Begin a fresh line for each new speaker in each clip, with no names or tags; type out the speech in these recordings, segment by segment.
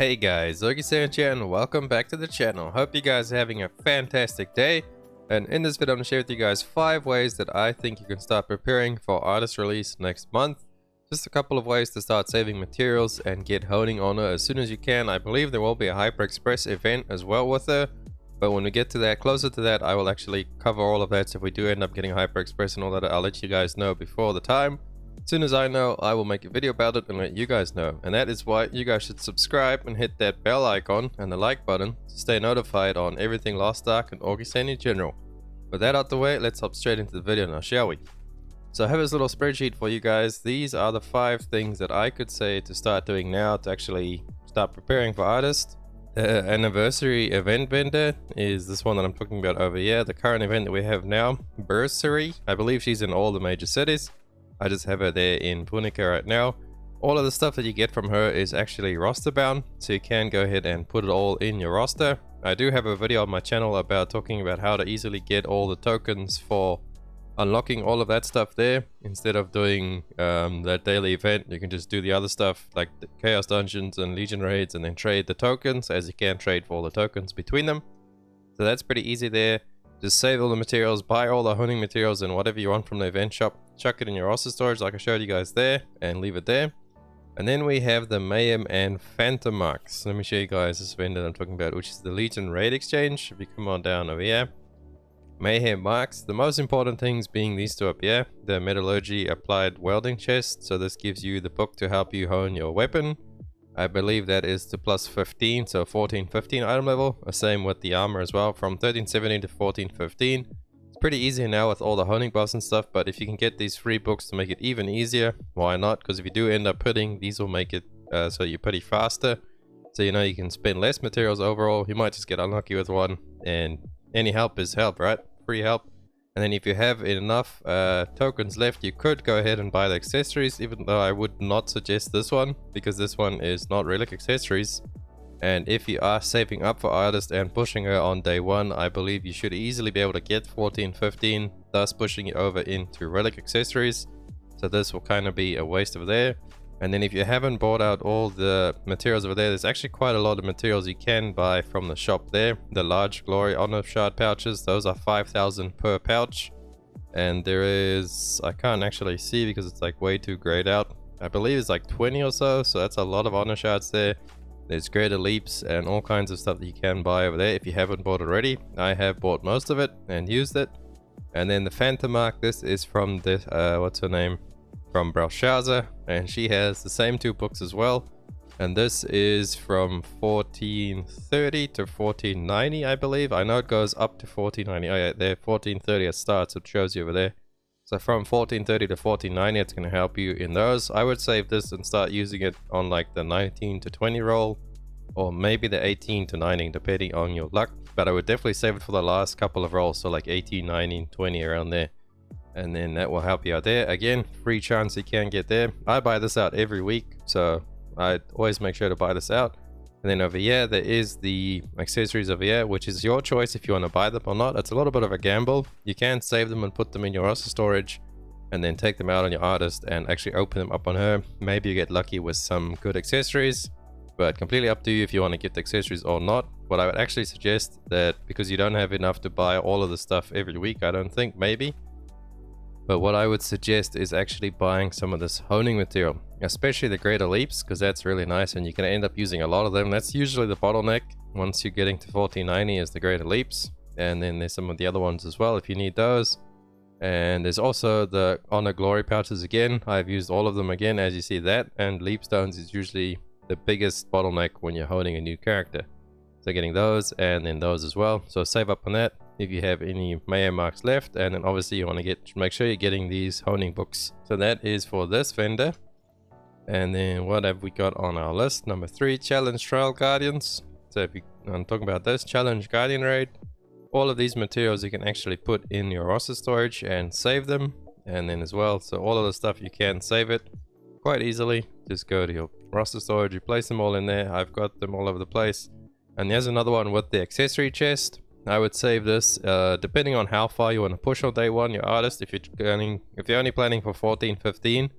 Hey guys, Augiesaint here and welcome back to the channel. Hope you guys are having a fantastic day. And in this video I'm going to share with you guys 5 ways that I think you can start preparing for artist release next month. Just a couple of ways to start saving materials and get honing on her as soon as you can. I believe there will be a Hyper Express event as well with her. But when we get to that, closer to that, I will actually cover all of that. So if we do end up getting Hyper Express and all that, I'll let you guys know before the time. As soon as I know, I will make a video about it and let you guys know. And that is why you guys should subscribe and hit that bell icon and the like button to stay notified on everything Lost Ark and Augiesaint in general. With that out the way, let's hop straight into the video now, shall we? So I have this little spreadsheet for you guys. These are the 5 things that I could say to start doing now to actually start preparing for artists. The anniversary event vendor is this one that I'm talking about over here. The current event that we have now, Bursary. I believe she's in all the major cities. I just have her there in Punica right now. All of the stuff that you get from her is actually roster bound, so you can go ahead and put it all in your roster. I do have a video on my channel about talking about how to easily get all the tokens for unlocking all of that stuff there. Instead of doing that daily event, you can just do the other stuff like the Chaos Dungeons and Legion Raids and then trade the tokens, as you can trade for all the tokens between them. So that's pretty easy there. Just save all the materials, buy all the honing materials and whatever you want from the event shop. Chuck it in your roster storage like I showed you guys there and leave it there. And then we have the Mayhem and Phantom marks. Let me show you guys this vendor I'm talking about, which is the Legion Raid Exchange. If you come on down over here. Mayhem marks. The most important things being these two up here. The Metallurgy Applied Welding Chest. So this gives you the book to help you hone your weapon. I believe that is to plus 15, so 14-15 item level. The same with the armor as well, from 13-17 to 14-15. It's pretty easy now with all the honing buffs and stuff, but if you can get these free books to make it even easier, why not? Because if you do end up hitting, these will make it so you're pretty faster. So you know you can spend less materials overall. You might just get unlucky with one, and any help is help, right? Free help. And then if you have enough tokens left, you could go ahead and buy the accessories, even though I would not suggest this one, because this one is not relic accessories. And if you are saving up for artist and pushing her on day 1, I believe you should easily be able to get 14-15, thus pushing you over into relic accessories. So this will kind of be a waste over there. And then if you haven't bought out all the materials over there, there's actually quite a lot of materials you can buy from the shop there. The large Glory Honor Shard pouches, those are 5,000 per pouch. And there is, I can't actually see because it's like way too grayed out. I believe it's like 20 or so, so that's a lot of Honor Shards there. There's greater leaps and all kinds of stuff that you can buy over there if you haven't bought already. I have bought most of it and used it. And then the Phantom mark, this is from this, what's her name? From Belshazzar, and she has the same 2 books as well, and this is from 1430 to 1490, I believe. I know it goes up to 1490. Oh yeah, there 1430 it starts, it shows you over there. So from 1430 to 1490, it's going to help you in those. I would save this and start using it on like the 19 to 20 roll, or maybe the 18 to 19, depending on your luck. But I would definitely save it for the last couple of rolls, so like 18, 19, 20 around there. And then that will help you out there. Again, free chance you can get there. I buy this out every week, so I always make sure to buy this out. And then over here, there is the accessories over here, which is your choice if you want to buy them or not. It's a little bit of a gamble. You can save them and put them in your roster storage, and then take them out on your artist and actually open them up on her. Maybe you get lucky with some good accessories, but completely up to you if you want to get the accessories or not. What I would actually suggest, that because you don't have enough to buy all of the stuff every week, I don't think, maybe. But what I would suggest is actually buying some of this honing material, especially the greater leaps, because that's really nice and you can end up using a lot of them. That's usually the bottleneck once you're getting to 1490 is the greater leaps. And then there's some of the other ones as well if you need those. And there's also the Honor Glory pouches again. I've used all of them again, as you see that. And leap stones is usually the biggest bottleneck when you're honing a new character. So getting those and then those as well. So save up on that if you have any Mayhem marks left, and then obviously you want to make sure you're getting these honing books. So that is for this vendor. And then what have we got on our list? Number 3, Challenge Trail Guardians. So if I'm talking about this Challenge Guardian raid, all of these materials you can actually put in your roster storage and save them. And then as well, so all of the stuff you can save it quite easily. Just go to your roster storage, you place them all in there. I've got them all over the place. And there's another one with the accessory chest. I would save this depending on how far you want to push on day 1 your artist. If you're only planning for 14-15,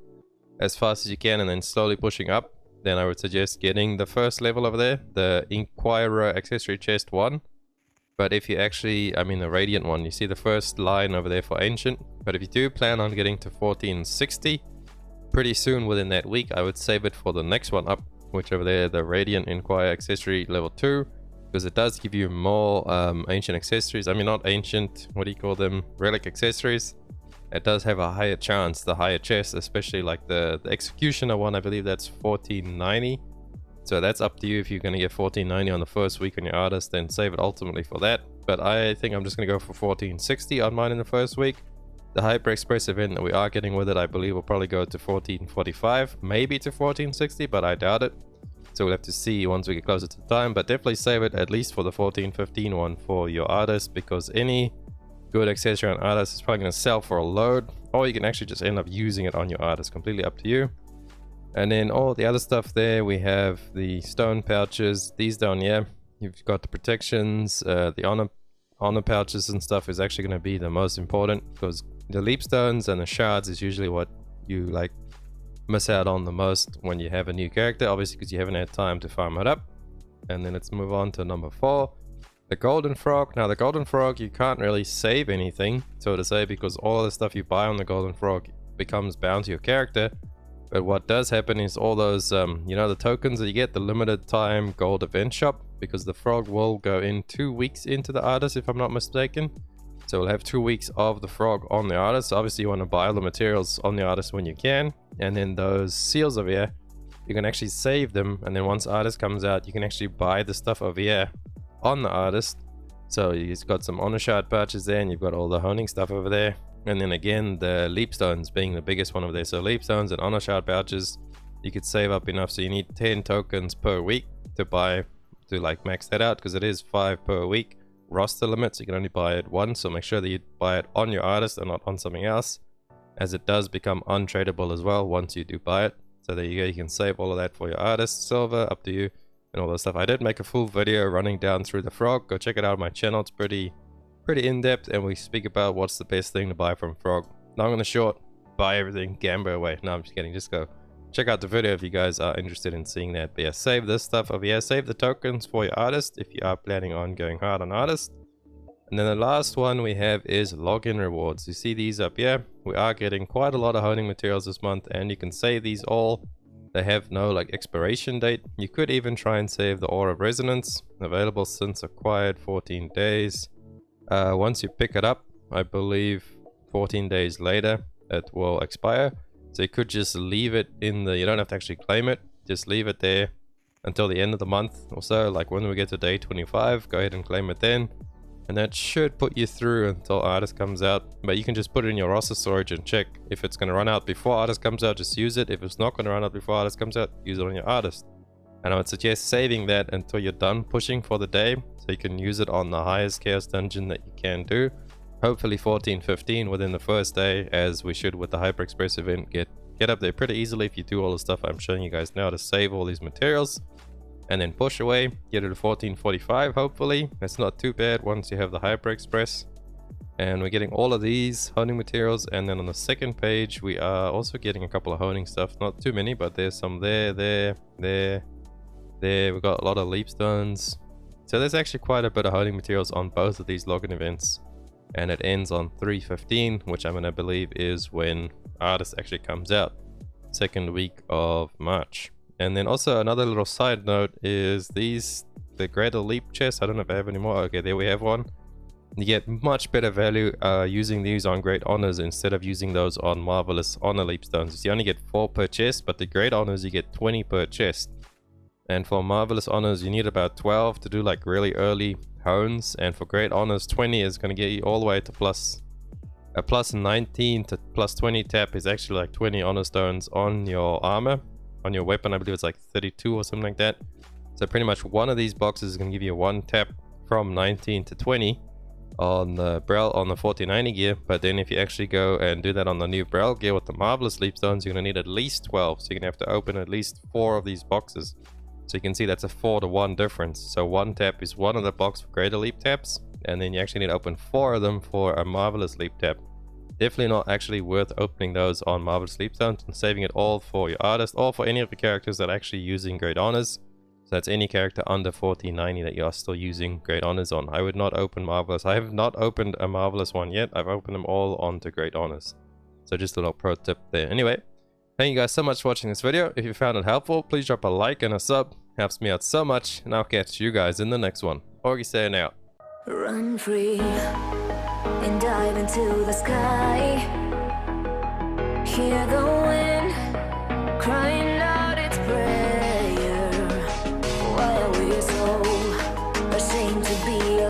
as fast as you can and then slowly pushing up, then I would suggest getting the first level over there, the Inquirer Accessory Chest 1. But if you actually, I mean the Radiant one, you see the first line over there for Ancient. But if you do plan on getting to 1460 pretty soon within that week, I would save it for the next one up, which over there, the Radiant Inquirer Accessory level 2. Because it does give you more ancient accessories. I mean, not ancient, what do you call them? Relic accessories. It does have a higher chance, the higher chest, especially like the Executioner one. I believe that's 1490. So that's up to you if you're going to get 1490 on the first week on your artist, then save it ultimately for that. But I think I'm just going to go for 1460 on mine in the first week. The Hyper Express event that we are getting with it, I believe, will probably go to 1445, maybe to 1460, but I doubt it. So we'll have to see once we get closer to the time, but definitely save it at least for the 1415 one for your artist, because any good accessory on artist is probably going to sell for a load, or you can actually just end up using it on your artist, completely up to you. And then all the other stuff there, we have the stone pouches, these down here, you've got the protections, the honor pouches and stuff is actually going to be the most important, because the leap stones and the shards is usually what you like miss out on the most when you have a new character, obviously because you haven't had time to farm it up. And then let's move on to number 4, the golden frog. Now the golden frog, you can't really save anything, so to say, because all the stuff you buy on the golden frog becomes bound to your character. But what does happen is all those you know, the tokens that you get, the limited time gold event shop, because the frog will go in 2 weeks into the artist if I'm not mistaken. So we'll have 2 weeks of the frog on the artist. So obviously you want to buy all the materials on the artist when you can. And then those seals over here, you can actually save them. And then once artist comes out, you can actually buy the stuff over here on the artist. So you've got some honor shard pouches there, and you've got all the honing stuff over there. And then again, the leap stones being the biggest one over there. So leap stones and honor shard pouches, you could save up enough. So you need 10 tokens per week to buy, to like max that out, because it is 5 per week. Roster limits, you can only buy it once, so make sure that you buy it on your artist and not on something else, as it does become untradeable as well once you do buy it. So there you go, you can save all of that for your artist, silver, up to you, and all that stuff. I did make a full video running down through the frog, go check it out on my channel. It's pretty in-depth, and we speak about what's the best thing to buy from frog. Long and the short, buy everything, gamble away. No, I'm just kidding, just go check out the video if you guys are interested in seeing that. But yeah, save this stuff over here. Save the tokens for your artist if you are planning on going hard on artist. And then the last one we have is login rewards. You see these up here. We are getting quite a lot of honing materials this month, and you can save these all. They have no like expiration date. You could even try and save the Aura of Resonance, available since acquired 14 days. Once you pick it up, I believe 14 days later it will expire. So you could just leave it in the, you don't have to actually claim it, just leave it there until the end of the month or so. Like when we get to day 25, go ahead and claim it then. And that should put you through until artist comes out. But you can just put it in your roster storage and check if it's going to run out before artist comes out, just use it. If it's not going to run out before artist comes out, use it on your artist. And I would suggest saving that until you're done pushing for the day, so you can use it on the highest chaos dungeon that you can do. Hopefully 14-15 within the first day, as we should with the Hyper Express event get up there pretty easily if you do all the stuff I'm showing you guys now to save all these materials. And then push away, get it to 1445 hopefully. That's not too bad once you have the Hyper Express. And we're getting all of these honing materials, and then on the second page we are also getting a couple of honing stuff. Not too many, but there's some there. We've got a lot of leap stones. So there's actually quite a bit of honing materials on both of these login events. And it ends on 3/15, which I'm gonna believe is when artist actually comes out, second week of March. And then also another little side note is these, the greater leap chests. I don't know if I have any more. Okay, there we have one. You get much better value using these on great honors instead of using those on marvelous honor leap stones. You only get 4 per chest, but the great honors you get 20 per chest. And for marvelous honors you need about 12 to do like really early hones, and for great honors 20 is going to get you all the way to plus 19 to plus 20 tap is actually like 20 honor stones on your armor. On your weapon I believe it's like 32 or something like that. So pretty much one of these boxes is going to give you 1 tap from 19 to 20 on the Brel on the 1490 gear. But then if you actually go and do that on the new Brel gear with the marvelous leap stones, you're going to need at least 12. So you're going to have to open at least 4 of these boxes. So you can see that's a 4-to-1 difference. So 1 tap is 1 of the box for greater leap taps, and then you actually need to open 4 of them for a marvelous leap tap. definitely not actually worth opening those on Marvelous Leap Zone and saving it all for your artist or for any of the characters that are actually using Great Honors. So that's any character under 1490 that you are still using Great Honors on. I would not open Marvelous. I have not opened a Marvelous one yet. I've opened them all onto Great Honors. So just a little pro tip there. Anyway, thank you guys so much for watching this video. If you found it helpful, please drop a like and a sub. Helps me out so much. And I'll catch you guys in the next one. Augiesaint out.
Run free and dive into the sky. Hear the